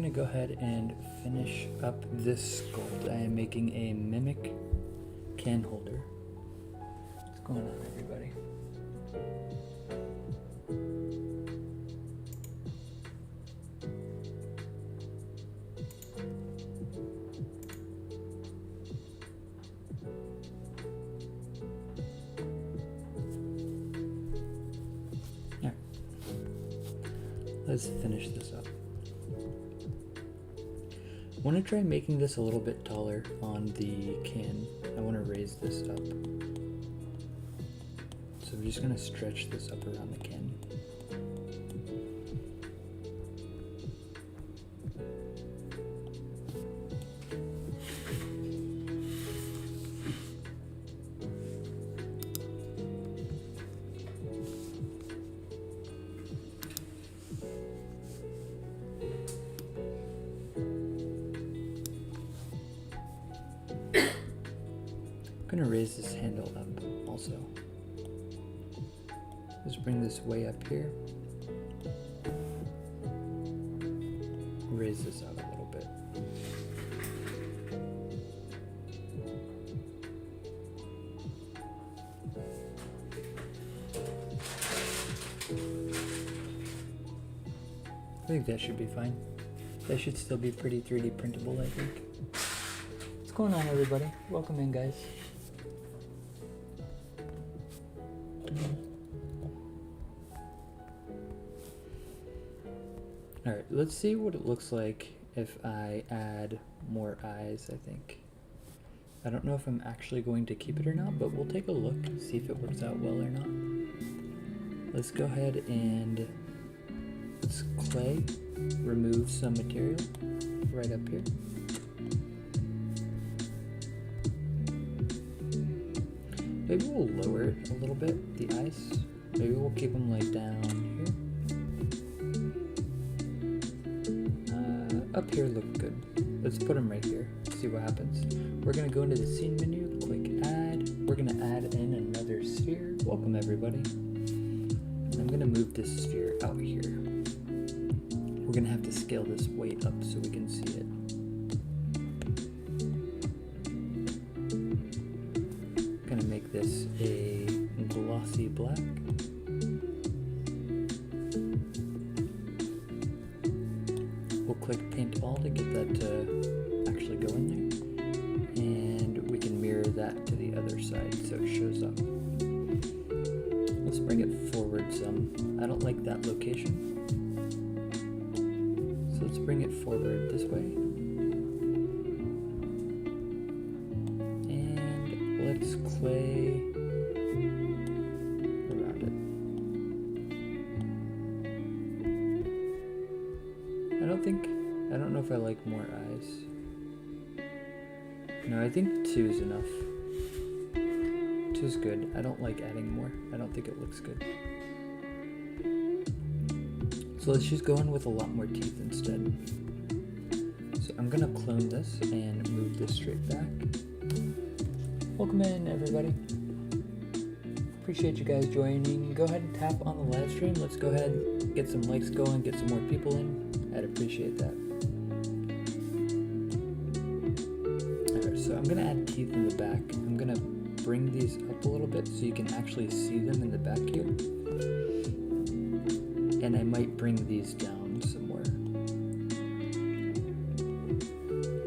gonna go ahead and finish up this sculpt. I am making a mimic can holder. What's going on, everybody? Alright. Let's finish this up. I want to try making this a little bit taller on the can. I want to raise this up. So I'm just going to stretch this up around the can. I'm gonna raise this handle up also. Just bring this way up here. Raise this out a little bit. I think that should be fine. That should still be pretty 3D printable, I think. What's going on, everybody? Welcome in, guys. Alright, let's see what it looks like if I add more eyes, I think. I don't know if I'm actually going to keep it or not, but we'll take a look, see if it works out well or not. Let's go ahead and let's clay, remove some material right up here. Maybe we'll lower it a little bit, the ice. Maybe we'll keep them like down here. Up here look good. Let's put them right here, see what happens. We're gonna go into the scene menu, click add. We're gonna add in another sphere. Welcome, everybody. And I'm gonna move this sphere out here. We're gonna have to scale this way up so we can see it. Gonna make this a glossy black. We'll click paint all to get that to actually go in there. And we can mirror that to the other side so it shows up. Let's bring it forward some. I don't like that location. So let's bring it forward this way. And let's clay around it. I don't know if I like more eyes. No, I think 2 is enough. 2 is good. I don't like adding more. I don't think it looks good. So let's just go in with a lot more teeth instead. So I'm gonna clone this and move this straight back. Welcome in, everybody. Appreciate you guys joining. Go ahead and tap on the live stream. Let's go ahead and get some likes going, get some more people in. I'd appreciate that. Alright, so I'm gonna add teeth in the back. I'm gonna bring these up a little bit so you can actually see them in the back here. And I might bring these down some more.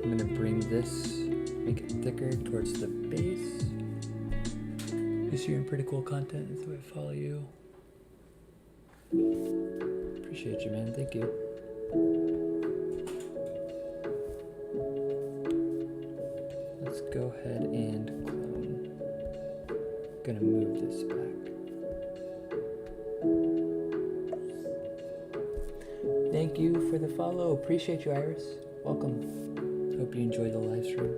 I'm gonna bring this, make it thicker towards the base. You're doing pretty cool content, that's why I follow you. Appreciate you, man, thank you. Let's go ahead and clone. Gonna move this back. Thank you for the follow. Appreciate you, Iris. Welcome. Hope you enjoyed the live stream.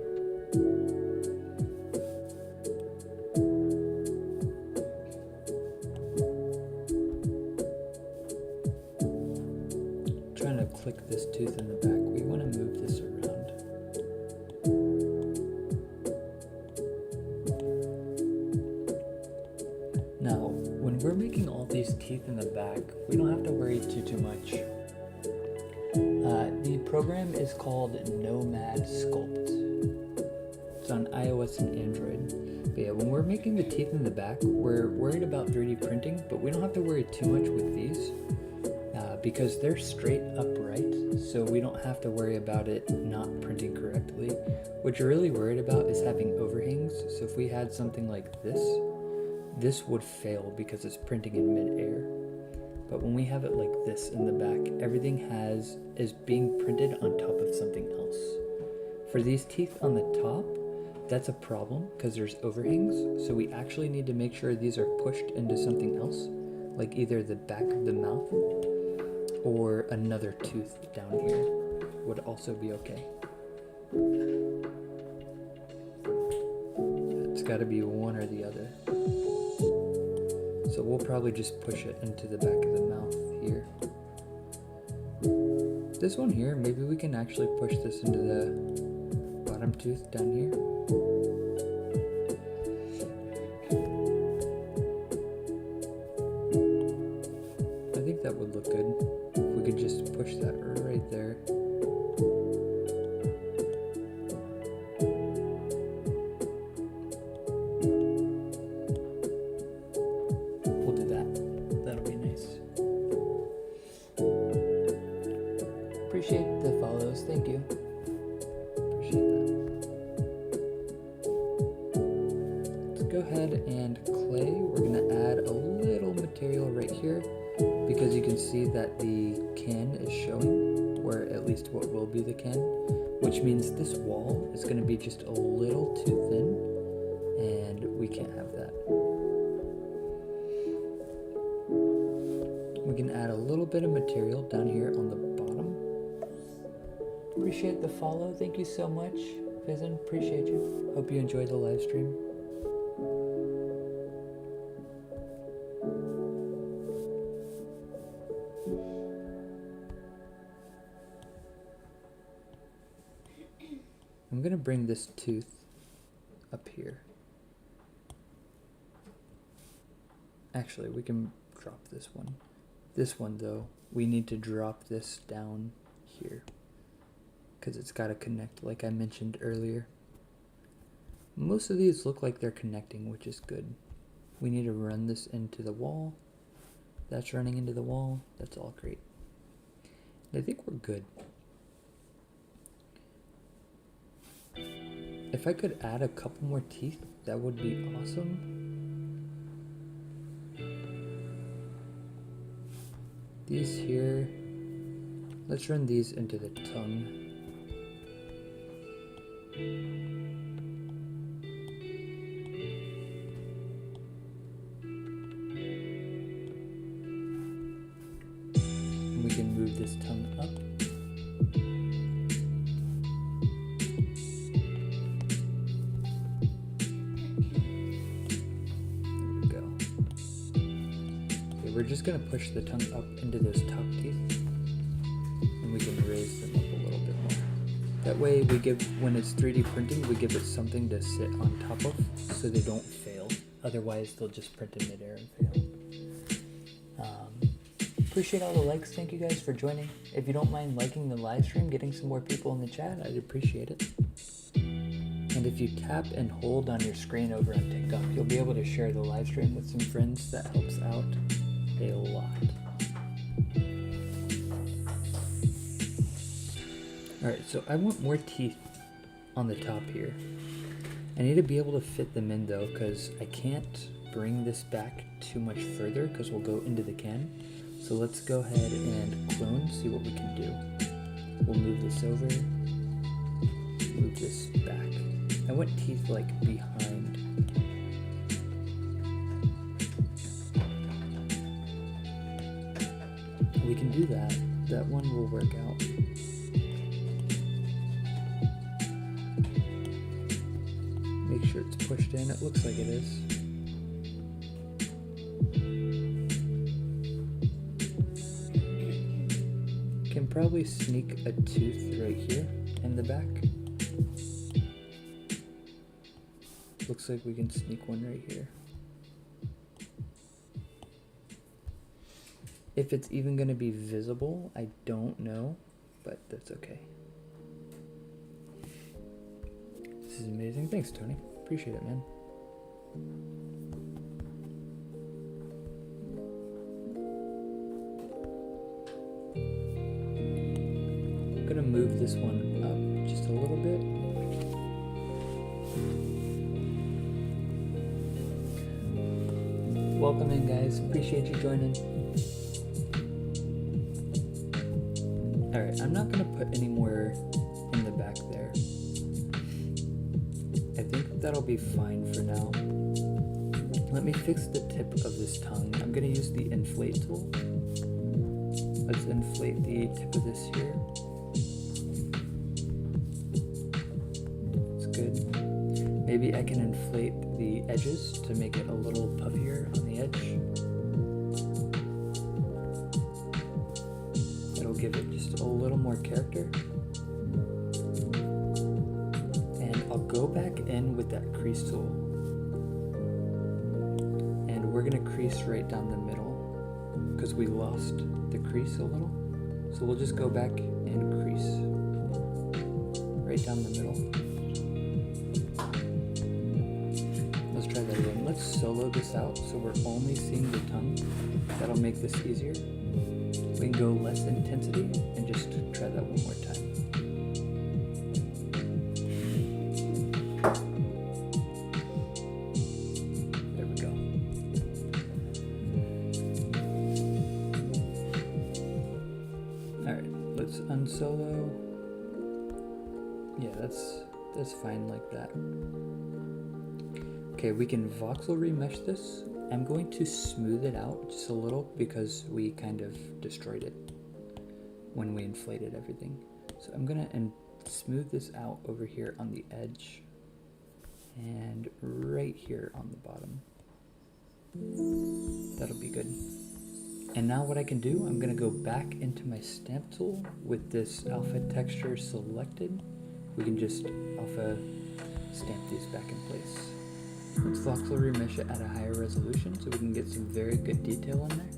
Trying to click this tooth in the back. We want to move this around. Now, when we're making all these teeth in the back, we don't have to worry too much. The program is called Nomad Sculpt. It's on iOS and Android. But yeah, when we're making the teeth in the back, we're worried about 3D printing, but we don't have to worry too much with these because they're straight upright, so we don't have to worry about it not printing correctly. What you're really worried about is having overhangs. So if we had something like this would fail because it's printing in mid-air. But when we have it like this in the back, everything is being printed on top of something else. For these teeth on the top, that's a problem because there's overhangs, so we actually need to make sure these are pushed into something else, like either the back of the mouth or another tooth down here would also be okay. It's got to be one or the other. So we'll probably just push it into the back of the mouth here. This one here, maybe we can actually push this into the bottom tooth down here. I think that would look good. If we could just push that right there. We'll do that. That'll be nice. Appreciate the follows. Thank you. Appreciate that. Let's go ahead and clay. We're going to add a little material right here because you can see that the can is showing, or at least what will be the can, which means this wall is going to be just a little too thin, and we can't have that. We can add a little bit of material down here on the bottom. Appreciate the follow. Thank you so much, Fizzin. Appreciate you. Hope you enjoyed the live stream. I'm going to bring this tooth up here. Actually, we can drop this one. This one, though, we need to drop this down here because it's got to connect like I mentioned earlier. Most of these look like they're connecting, which is good. We need to run this into the wall. That's running into the wall. That's all great. I think we're good. If I could add a couple more teeth, that would be awesome. These here, let's run these into the tongue. And we can move this tongue up. We're just going to push the tongue up into those top teeth, and we can raise them up a little bit more. That way we give, when it's 3D printing, we give it something to sit on top of so they don't fail. Otherwise they'll just print in midair and fail. Appreciate all the likes. Thank you guys for joining. If you don't mind liking the live stream, getting some more people in the chat, I'd appreciate it. And if you tap and hold on your screen over on TikTok, you'll be able to share the live stream with some friends. That helps out a lot. Alright, so I want more teeth on the top here. I need to be able to fit them in though, because I can't bring this back too much further because we'll go into the can. So let's go ahead and clone, see what we can do. We'll move this over, move this back. I want teeth like behind. We can do that. That one will work out. Make sure it's pushed in. It looks like it is. Can probably sneak a tooth right here in the back. Looks like we can sneak one right here. If it's even going to be visible, I don't know. but that's okay. This is amazing. Thanks, Tony. Appreciate it, man. I'm gonna move this one up just a little bit. Welcome in, guys. Appreciate you joining. Alright, I'm not gonna put any more in the back there. I think that'll be fine for now. Let me fix the tip of this tongue. I'm gonna use the inflate tool. Let's inflate the tip of this here. That's good. Maybe I can inflate the edges to make it a little puffier on the edge. It'll give it just a little more character. And I'll go back in with that crease tool. And we're gonna crease right down the middle because we lost the crease a little. So we'll just go back and crease right down the middle. Let's try that again. Let's solo this out so we're only seeing the tongue. That'll make this easier. We can go less intensity and just try that one more time. There we go. Alright, let's unsolo. Yeah, that's fine like that. Okay, we can voxel remesh this. I'm going to smooth it out just a little because we kind of destroyed it when we inflated everything. So I'm gonna smooth this out over here on the edge and right here on the bottom. That'll be good. And now what I can do, I'm gonna go back into my stamp tool with this alpha texture selected. We can just alpha stamp these back in place. Let's voxel remesh it at a higher resolution so we can get some very good detail in there.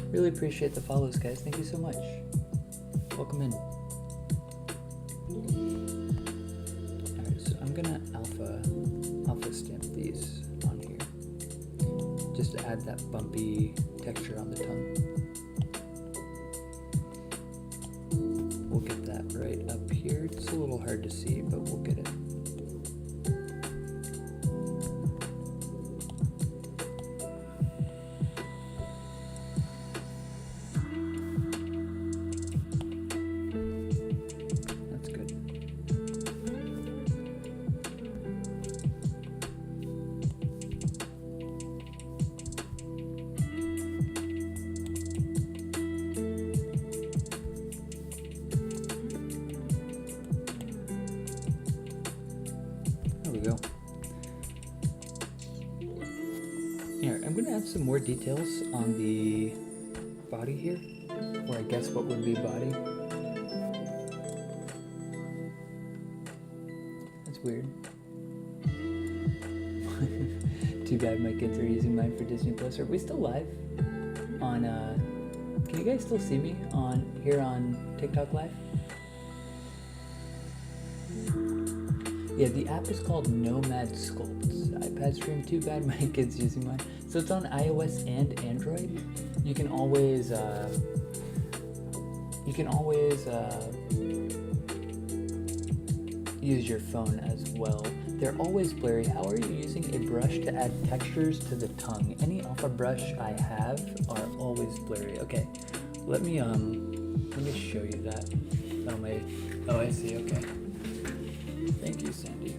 Really appreciate the follows, guys. Thank you so much. Welcome in. Alright, so I'm gonna alpha stamp these on here. Just to add that bumpy texture on the tongue. We'll get that right up here. It's a little hard to see, but we'll get it. Some more details on the body here, or I guess what would be body. That's weird. Too bad my kids are using mine for Disney Plus. Are we still live on can you guys still see me on here on TikTok Live? Yeah, the app is called Nomad Sculpts. iPad stream. Too bad my kid's using mine. So it's on iOS and Android. You can always use your phone as well. They're always blurry. How are you using a brush to add textures to the tongue? Any alpha brush I have are always blurry. Okay, let me show you that. Oh, I see. Okay. Thank you, Sandy.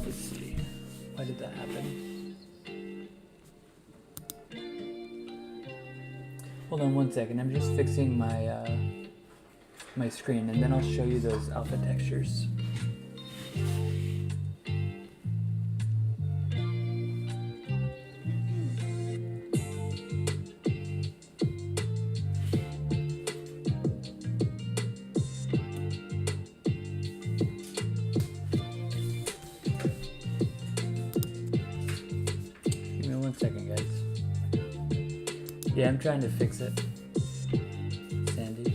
Let's see. Why did that happen? Hold on one second. I'm just fixing my my screen, and then I'll show you those alpha textures. guys. Yeah, I'm trying to fix it. Sandy.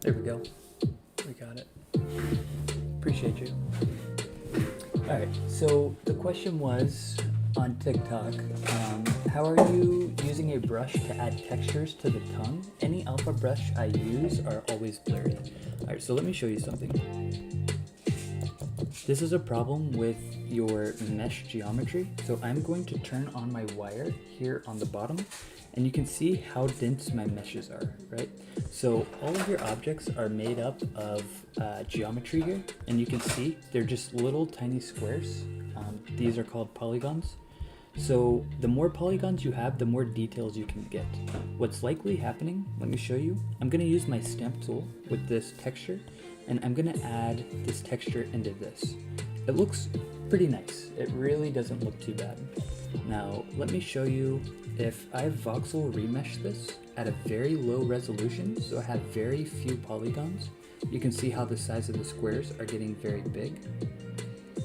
There we go. We got it. Appreciate you. Alright, so the question was on TikTok, how are you using a brush to add textures to the tongue? Any alpha brush I use are always blurry. Alright, so let me show you something. This is a problem with your mesh geometry. So I'm going to turn on my wire here on the bottom, and you can see how dense my meshes are, right? So all of your objects are made up of geometry here, and you can see they're just little tiny squares. These are called polygons. So the more polygons you have, the more details you can get. What's likely happening, let me show you. I'm gonna use my stamp tool with this texture, and I'm gonna add this texture into this. It looks pretty nice. It really doesn't look too bad. Now, let me show you. If I voxel remesh this at a very low resolution, so I have very few polygons, you can see how the size of the squares are getting very big.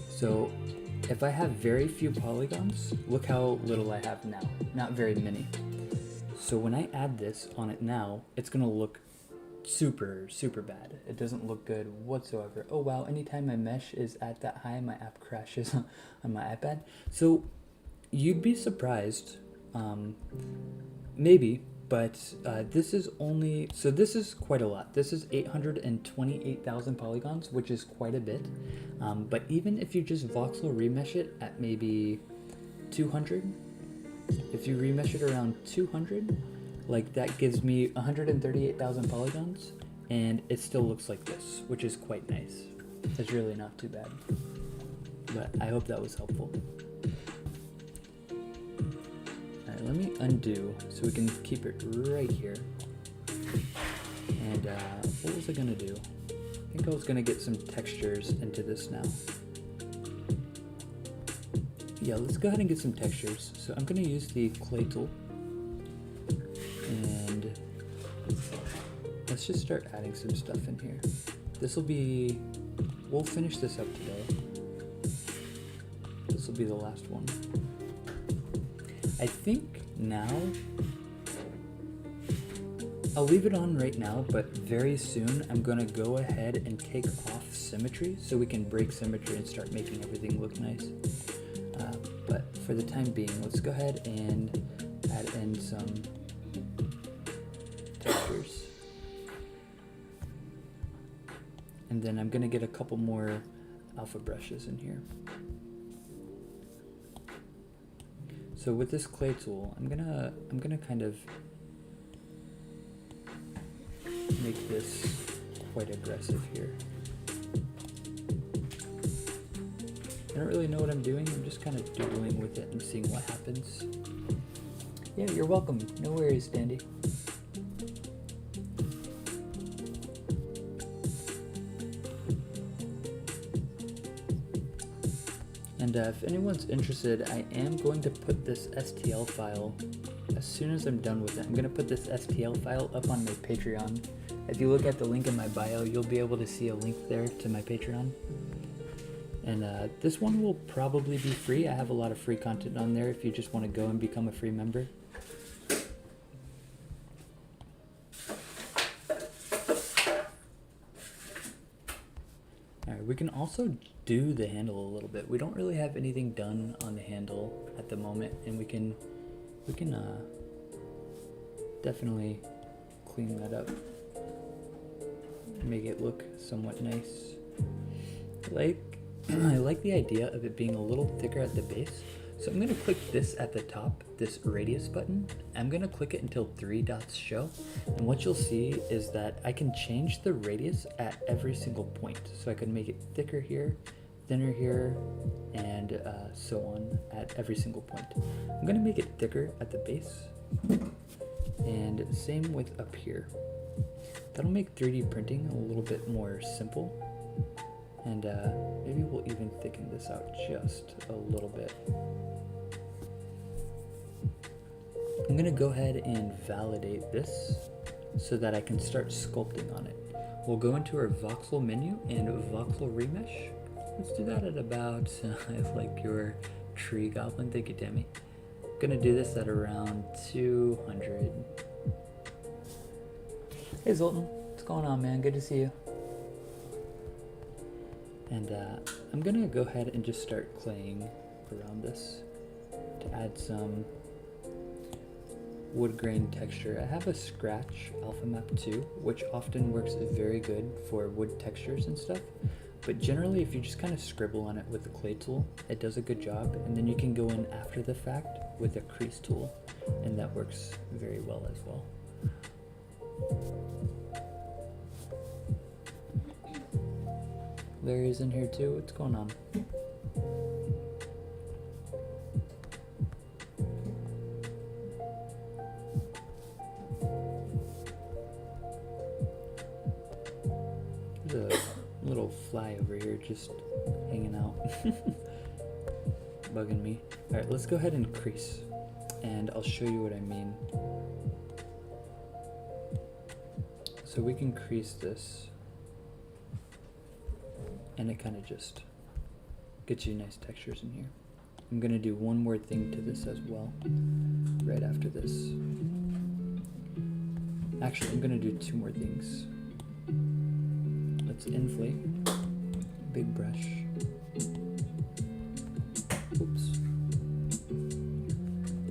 So if I have very few polygons, look how little I have now, not very many. So when I add this on it now, it's gonna look super bad. It doesn't look good whatsoever. Oh wow, anytime my mesh is at that high, my app crashes on my iPad. So you'd be surprised, maybe, but this is only, so this is quite a lot. This is 828,000 polygons, which is quite a bit. But even if you just voxel remesh it at maybe 200, if you remesh it around 200, like that gives me 138,000 polygons, and it still looks like this, which is quite nice. It's really not too bad. But I hope that was helpful. Alright, let me undo so we can keep it right here. And what was I gonna do? I think I was gonna get some textures into this now. Yeah, let's go ahead and get some textures. So I'm gonna use the clay tool. And let's just start adding some stuff in here. This will be, we'll finish this up today. This will be the last one. I think now, I'll leave it on right now, but very soon I'm gonna go ahead and take off symmetry so we can break symmetry and start making everything look nice. But for the time being, let's go ahead and add in some textures. And then I'm gonna get a couple more alpha brushes in here. So with this clay tool, I'm gonna kind of make this quite aggressive here. I don't really know what I'm doing. I'm just kind of doodling with it and seeing what happens. Yeah, you're welcome. No worries, Dandy. And if anyone's interested, I am going to put this STL file as soon as I'm done with it. I'm going to put this STL file up on my Patreon. If you look at the link in my bio, you'll be able to see a link there to my Patreon. And this one will probably be free. I have a lot of free content on there if you just want to go and become a free member. Alright, we can also do the handle a little bit. We don't really have anything done on the handle at the moment, and we can definitely clean that up, make it look somewhat nice. I like the idea of it being a little thicker at the base. So I'm gonna click this at the top, this radius button. I'm gonna click it until 3 dots show. And what you'll see is that I can change the radius at every single point. So I can make it thicker here, thinner here, and so on at every single point. I'm gonna make it thicker at the base, and same with up here. That'll make 3D printing a little bit more simple. And maybe we'll even thicken this out just a little bit. I'm gonna go ahead and validate this so that I can start sculpting on it. We'll go into our voxel menu and voxel remesh. Let's do that at about, I like your tree goblin, thank you Tammy. Gonna do this at around 200. Hey Zoltan, what's going on man? Good to see you. And I'm gonna go ahead and just start claying around this to add some wood grain texture. I have a Scratch Alpha Map 2, which often works very good for wood textures and stuff. But generally, if you just kind of scribble on it with the clay tool, it does a good job. And then you can go in after the fact with a crease tool, and that works very well as well. Larry's in here too. What's going on? There's a little fly over here just hanging out, bugging me. All right, let's go ahead and crease, and I'll show you what I mean. So we can crease this, and it kind of just gets you nice textures in here. I'm gonna do one more thing to this as well, right after this. Actually, I'm gonna do two more things. Let's inflate, big brush. Oops.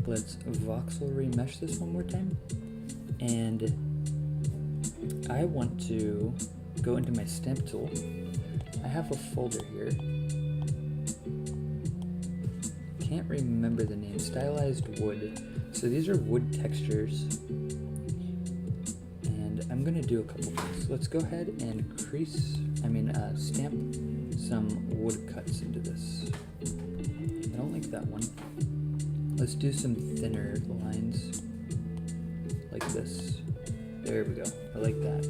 Let's voxel remesh this one more time. And I want to go into my stamp tool. I have a folder here. Can't remember the name. Stylized wood. So these are wood textures. And I'm gonna do a couple things. Let's go ahead and stamp some wood cuts into this. I don't like that one. Let's do some thinner lines like this. There we go. I like that.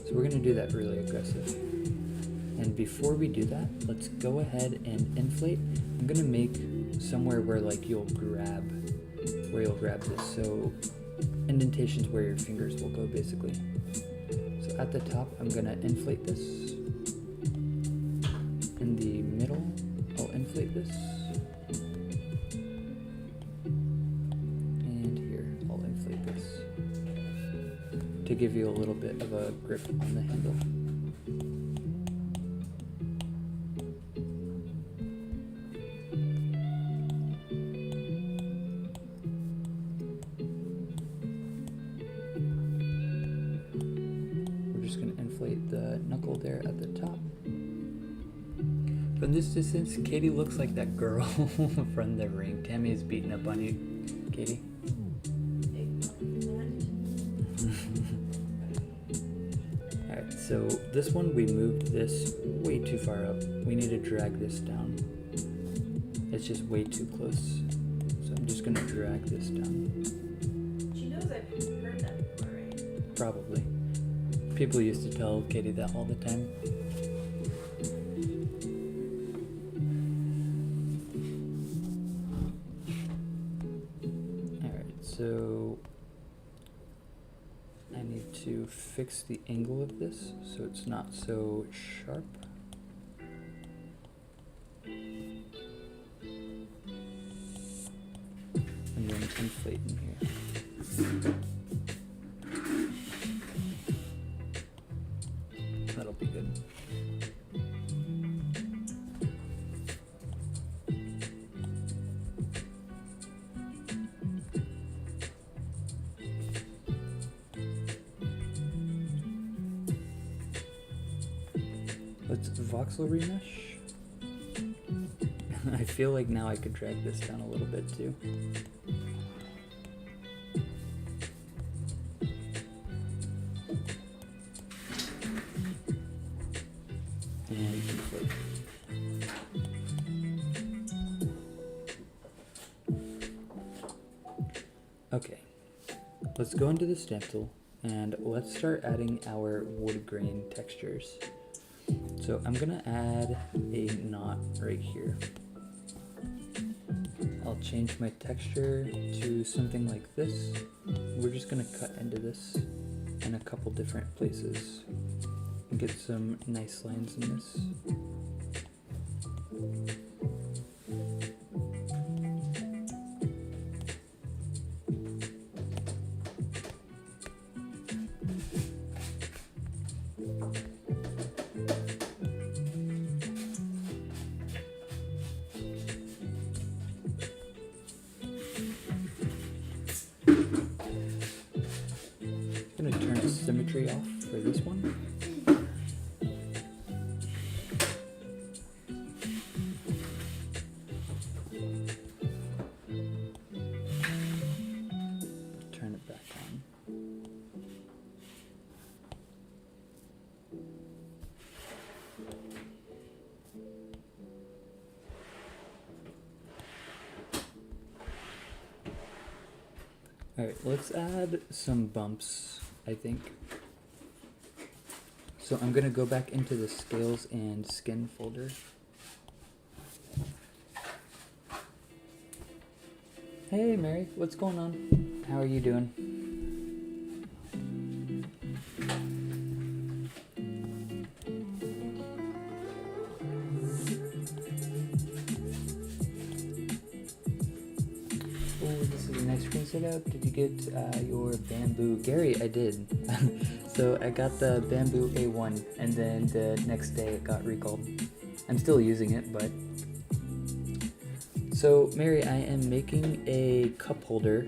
So we're gonna do that really aggressive. And before we do that, let's go ahead and inflate. I'm gonna make somewhere where you'll grab this. So indentations where your fingers will go basically. So at the top, I'm gonna inflate this. In the middle, I'll inflate this. And here, I'll inflate this. To give you a little bit of a grip on the handle. The knuckle there at the top. From this distance, Katie looks like that girl from The Ring. Tammy is beating up on you, Katie. Alright, so this one we moved this way too far up. We need to drag this down. It's just way too close. So I'm just gonna drag this down. She knows I've heard that before, right? Probably. People used to tell Katie that all the time. Alright, so I need to fix the angle of this so it's not so sharp. And then inflate in here. That'll be good. Let's voxel remesh. I feel like now I could drag this down a little bit too. Okay, let's go into the stamp tool and let's start adding our wood grain textures. So I'm gonna add a knot right here. I'll change my texture to something like this. We're just gonna cut into this in a couple different places and get some nice lines in this. I'm gonna turn symmetry off for this one. Turn it back on. Alright, let's add some bumps, I think. So I'm gonna go back into the scales and skin folder. Hey Mary, what's going on? How are you doing? Oh, this is a nice screen setup. Did you get your bamboo? Gary, I did. So I got the bamboo A1 and then the next day it got recalled. I'm still using it, but... So Mary, I am making a cup holder,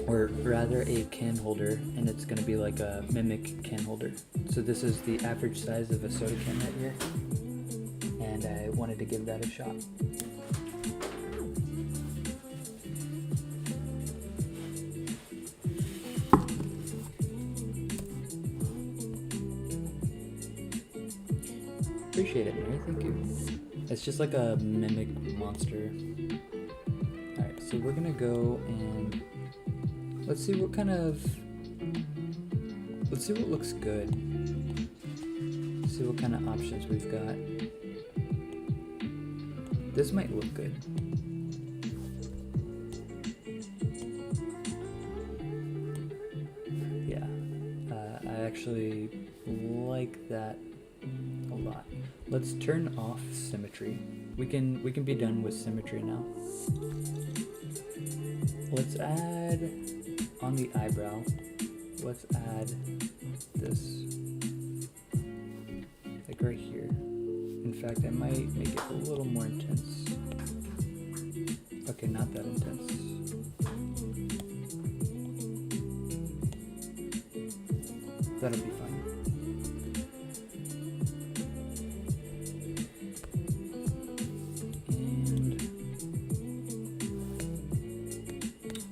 or rather a can holder, and it's gonna be like a mimic can holder. So this is the average size of a soda can right here, and I wanted to give that a shot. Appreciate it, Mary, thank you. It's just like a mimic monster. Alright, so we're gonna go and let's see what looks good. See what kind of options we've got. This might look good. Yeah, I actually like that a lot. Let's turn off symmetry. We can be done with symmetry now. Let's add on the eyebrow. Let's add this, like right here. In fact, I might make it a little more intense. Okay, not that intense. That'll be fine.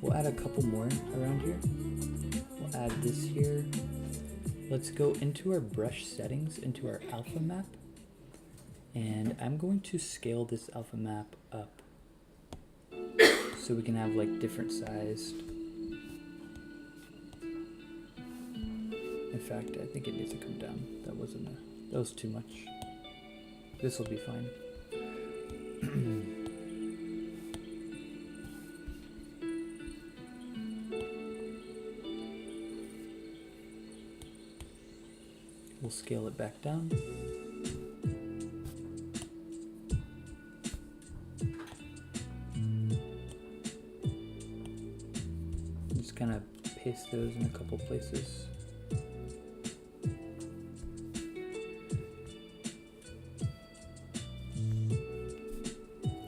We'll add a couple more around here. We'll add this here. Let's go into our brush settings, into our alpha map. And I'm going to scale this alpha map up so we can have like different sized. In fact, I think it needs to come down. That was too much. This will be fine. We'll scale it back down. Just kind of paste those in a couple places.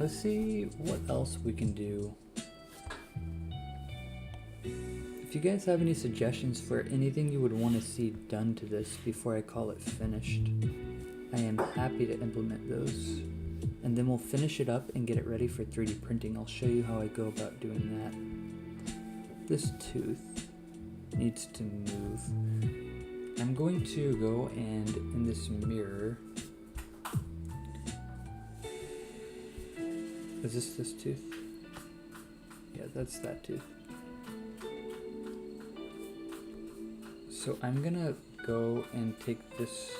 Let's see what else we can do. If you guys have any suggestions for anything you would want to see done to this before I call it finished, I am happy to implement those. And then we'll finish it up and get it ready for 3D printing. I'll show you how I go about doing that. This tooth needs to move. I'm going to go and in this mirror, is this tooth? Yeah, that's that tooth. So I'm gonna go and take this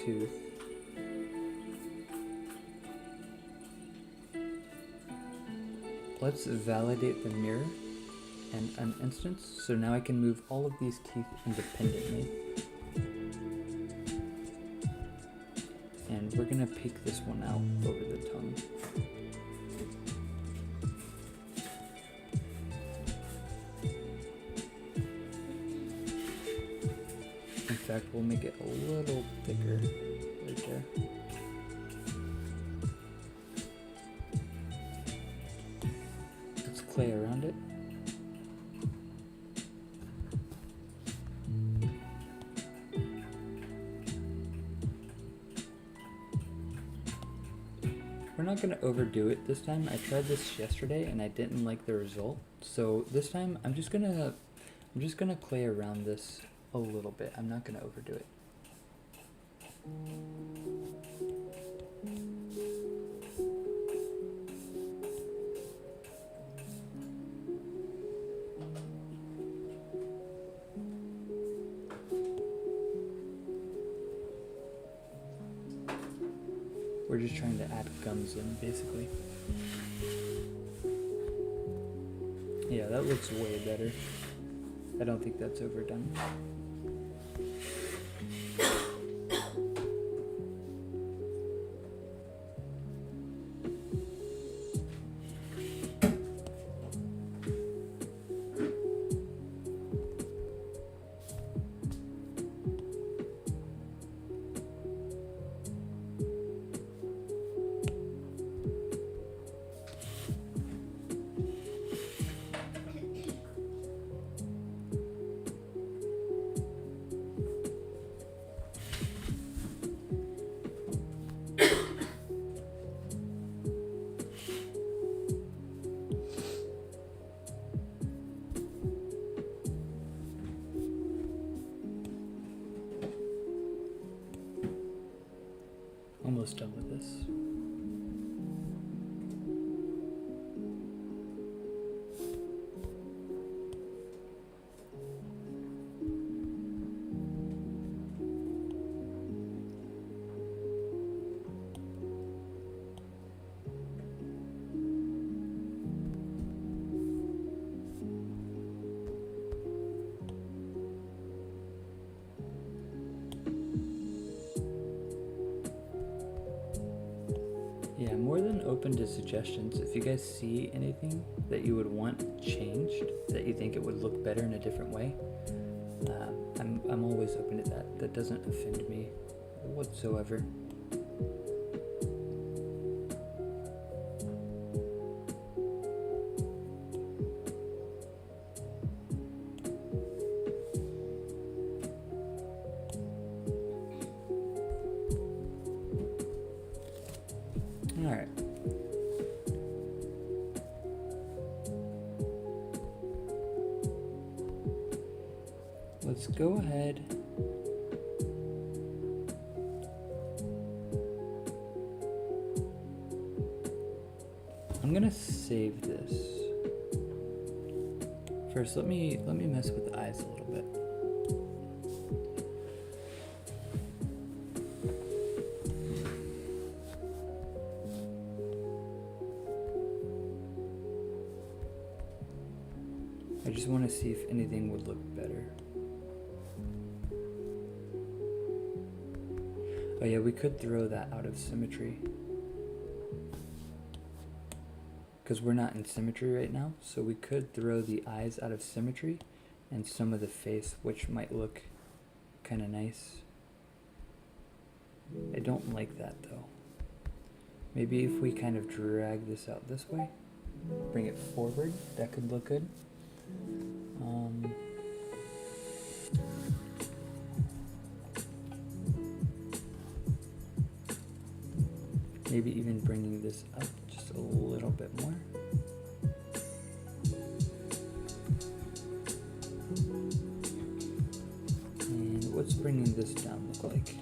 tooth. Let's validate the mirror and an instance. So now I can move all of these teeth independently. And we're gonna peek this one out over the tongue. In fact, we'll make it a little thicker right there. Let's clay around it. We're not gonna overdo it this time. I tried this yesterday and I didn't like the result. So this time I'm just gonna clay around this a little bit. I'm not gonna overdo it. We're just trying to add gums in, basically. Yeah, that looks way better. I don't think that's overdone. Almost done with this. Yeah, I'm more than open to suggestions. If you guys see anything that you would want changed, that you think it would look better in a different way, I'm always open to that. That doesn't offend me whatsoever. Alright. Let's go ahead. I'm gonna save this. First, let me mess with the eyes a little bit. I just want to see if anything would look better. Oh yeah, we could throw that out of symmetry. Because we're not in symmetry right now, so we could throw the eyes out of symmetry and some of the face, which might look kind of nice. I don't like that though. Maybe if we kind of drag this out this way, bring it forward, that could look good. Maybe even bringing this up just a little bit more. And what's bringing this down look like?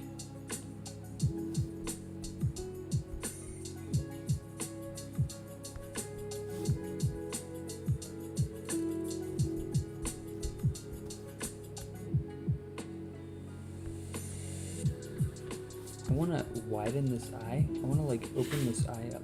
I want to widen this eye. I want to like open this eye up.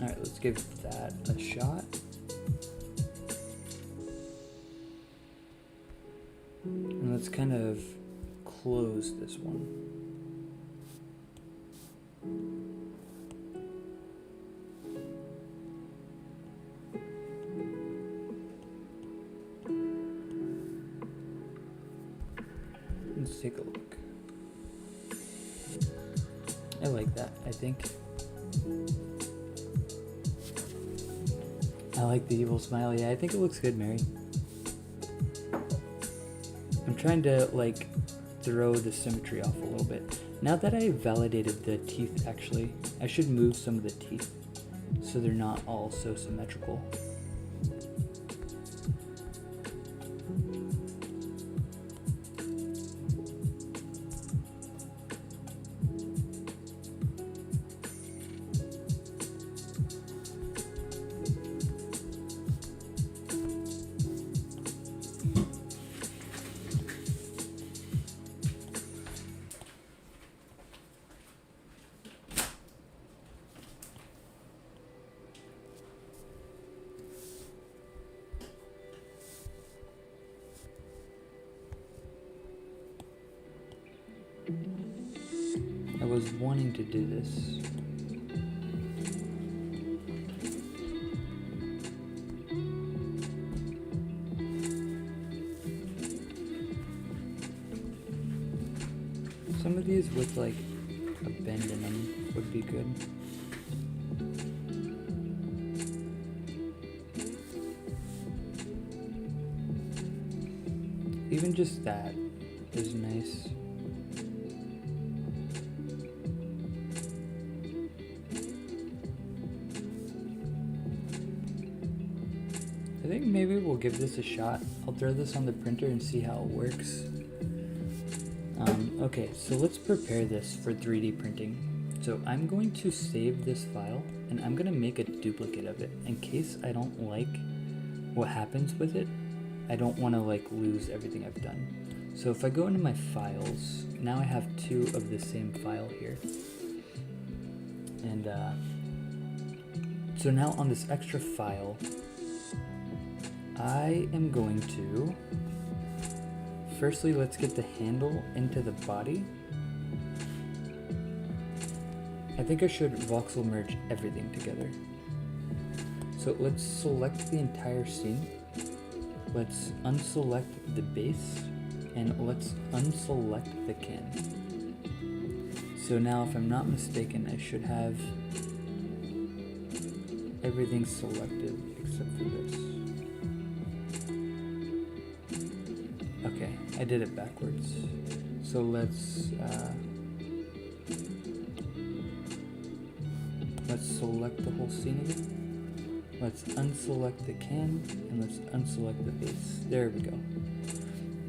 Alright, let's give that a shot. And let's kind of close this one. Let's take a look. I like that, I think. I like the evil smile. Yeah, I think it looks good, Mary. I'm trying to like throw the symmetry off a little bit. Now that I validated the teeth, actually, I should move some of the teeth so they're not all so symmetrical. I was wanting to do this. Some of these with like a bend in them would be good. Even just that is nice. I think maybe we'll give this a shot. I'll throw this on the printer and see how it works. Okay, so let's prepare this for 3D printing. So I'm going to save this file and I'm going to make a duplicate of it in case I don't like what happens with it. I don't want to like lose everything I've done. So if I go into my files, now I have 2 of the same file here. And so now on this extra file, I am going to, firstly, let's get the handle into the body. I think I should voxel merge everything together. So let's select the entire scene. Let's unselect the base and let's unselect the can. So now if I'm not mistaken, I should have everything selected except for this. Okay, I did it backwards. So let's select the whole scene again. Let's unselect the can and let's unselect the base. There we go.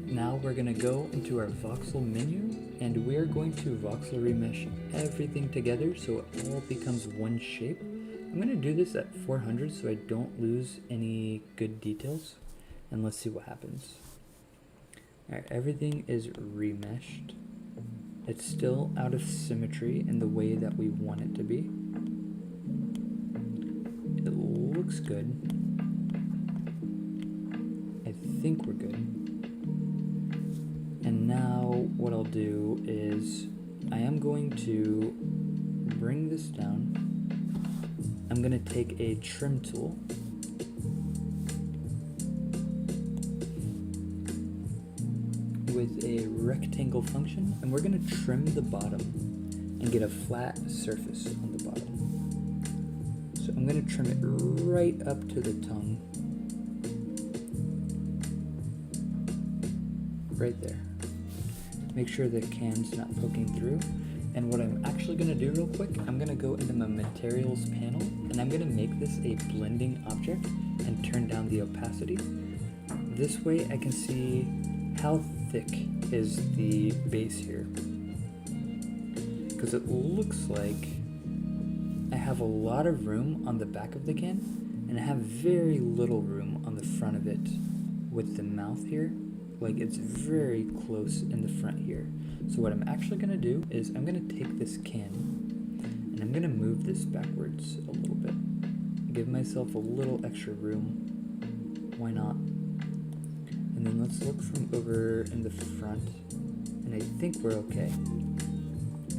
Now we're gonna go into our voxel menu and we're going to voxel remesh everything together so it all becomes one shape. I'm gonna do this at 400 so I don't lose any good details, and let's see what happens. Alright, everything is remeshed. It's still out of symmetry in the way that we want it to be. It looks good. I think we're good. And now what I'll do is I am going to bring this down. I'm going to take a trim tool. With a rectangle function, and we're going to trim the bottom and get a flat surface on the bottom. So I'm going to trim it right up to the tongue. Right there. Make sure the can's not poking through. And what I'm actually going to do real quick, I'm going to go into my materials panel and I'm going to make this a blending object and turn down the opacity. This way I can see how thick is the base here, because it looks like I have a lot of room on the back of the can, and I have very little room on the front of it with the mouth here. Like, it's very close in the front here. So what I'm actually gonna do is I'm gonna take this can and I'm gonna move this backwards a little bit. Give myself a little extra room. Why not? And then let's look from over in the front, and I think we're okay.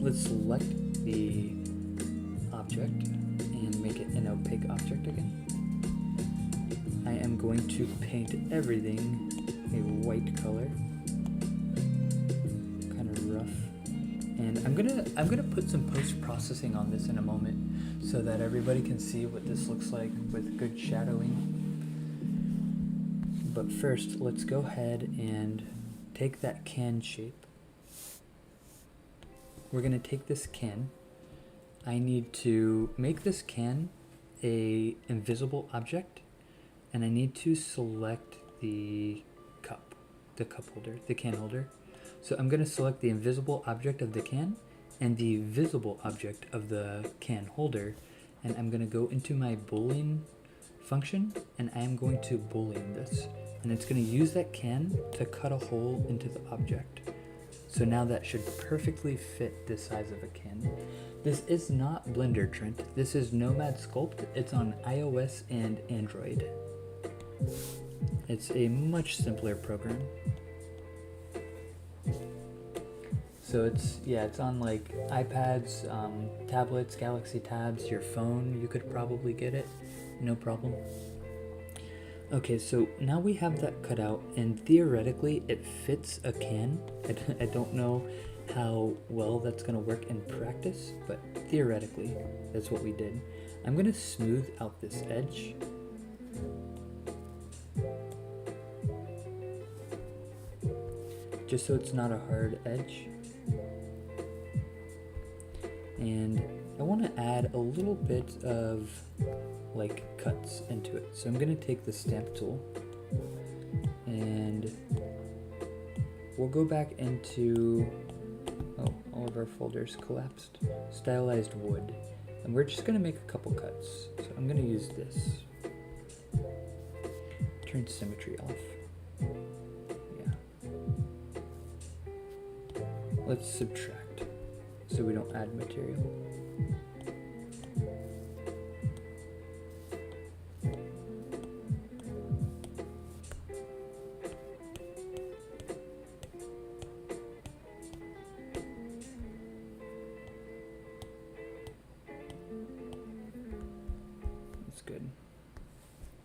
Let's select the object and make it an opaque object again. I am going to paint everything a white color, kind of rough. And I'm gonna put some post-processing on this in a moment so that everybody can see what this looks like with good shadowing. But first, let's go ahead and take that can shape. We're gonna take this can. I need to make this can a invisible object, and I need to select the cup holder, the can holder. So I'm gonna select the invisible object of the can and the visible object of the can holder, and I'm gonna go into my Boolean function, and I am going to Boolean this, and it's gonna use that can to cut a hole into the object. So now that should perfectly fit the size of a can. This is not Blender, Trent. This is Nomad Sculpt. It's on iOS and Android. It's a much simpler program. So it's on like iPads, tablets, Galaxy Tabs, your phone. You could probably get it, no problem. Okay, so now we have that cut out, and theoretically it fits a can. I don't know how well that's gonna work in practice, but theoretically that's what we did. I'm gonna smooth out this edge. Just so it's not a hard edge. And I want to add a little bit of like cuts into it. So I'm going to take the stamp tool and we'll go back into, all of our folders collapsed, stylized wood. And we're just going to make a couple cuts. So I'm going to use this. Turn symmetry off. Let's subtract so we don't add material. That's good.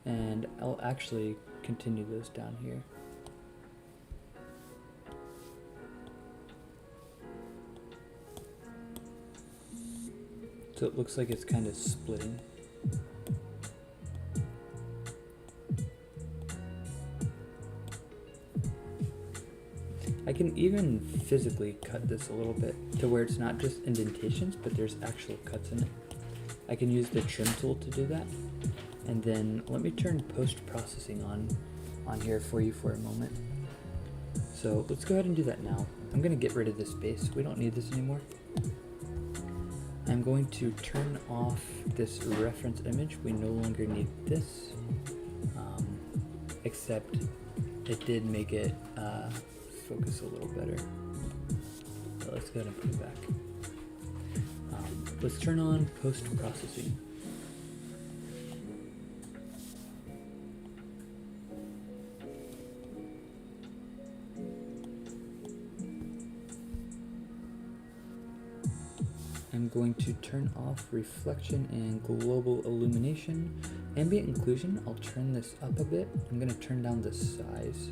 And I'll actually continue those down here. So it looks like it's kind of splitting. I can even physically cut this a little bit to where it's not just indentations, but there's actual cuts in it. I can use the trim tool to do that. And then let me turn post-processing on here for you for a moment. So let's go ahead and do that now. I'm gonna get rid of this base. We don't need this anymore. I'm going to turn off this reference image. We no longer need this, except it did make it focus a little better. So let's go ahead and put it back. Let's turn on post-processing. I'm going to turn off reflection and global illumination. Ambient occlusion, I'll turn this up a bit. I'm going to turn down the size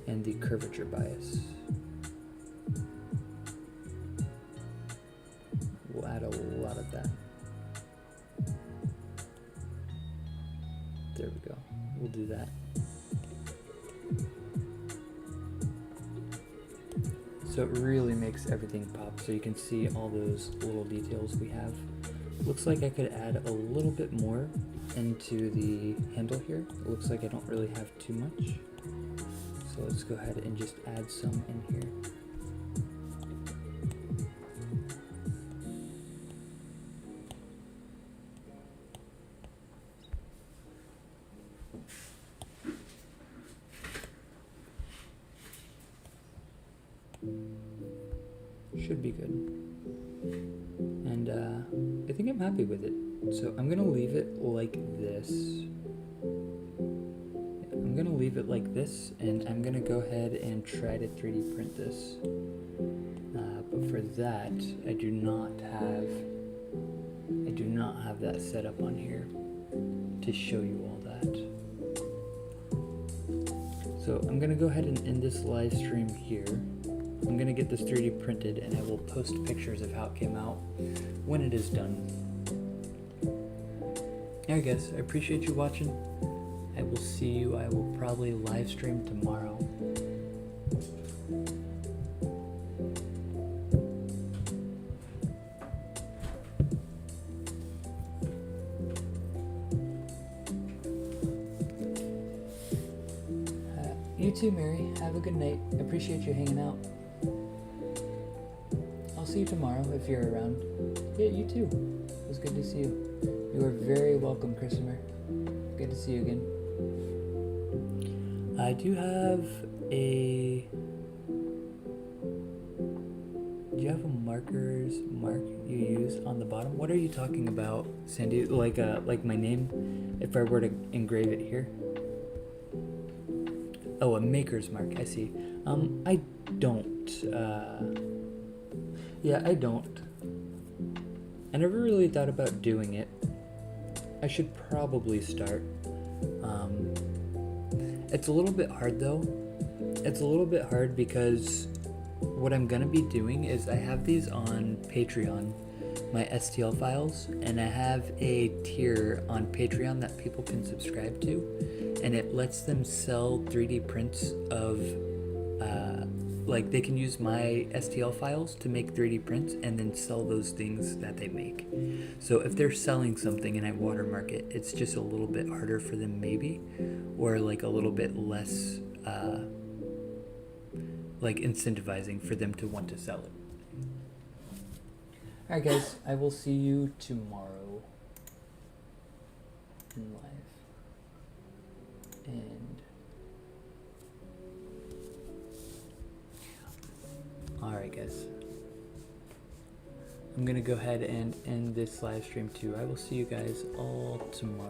and the curvature bias. We'll add a lot of that. There we go. We'll do that. So it really makes everything pop, so you can see all those little details we have. Looks like I could add a little bit more into the handle here. It looks like I don't really have too much. So let's go ahead and just add some in here. Should be good. And I think I'm happy with it. So I'm gonna leave it like this. I'm gonna leave it like this, and I'm gonna go ahead and try to 3D print this. But for that, I do not have that set up on here to show you all that. So I'm gonna go ahead and end this live stream here. I'm gonna get this 3D printed, and I will post pictures of how it came out when it is done. Alright guys, I appreciate you watching. I will see you. I will probably live stream tomorrow. You too, Mary. Have a good night. Appreciate you hanging out. I'll see you tomorrow if you're around. Yeah, you too. It was good to see you. You are very welcome, Christopher. Good to see you again. I do have a... Do you have a mark you use on the bottom? What are you talking about, Sandy? Like my name, if I were to engrave it here? Oh, a maker's mark, I see. I don't. Yeah, I don't. I never really thought about doing it. I should probably start. It's a little bit hard though. It's a little bit hard because what I'm gonna be doing is I have these on Patreon, my STL files, and I have a tier on Patreon that people can subscribe to, and it lets them sell 3D prints of like they can use my STL files to make 3D prints and then sell those things that they make. So if they're selling something and I watermark it, it's just a little bit harder for them maybe, or like a little bit less like incentivizing for them to want to sell it. Alright guys, I will see you tomorrow in live. And alright guys, I'm gonna go ahead and end this live stream too. I will see you guys all tomorrow.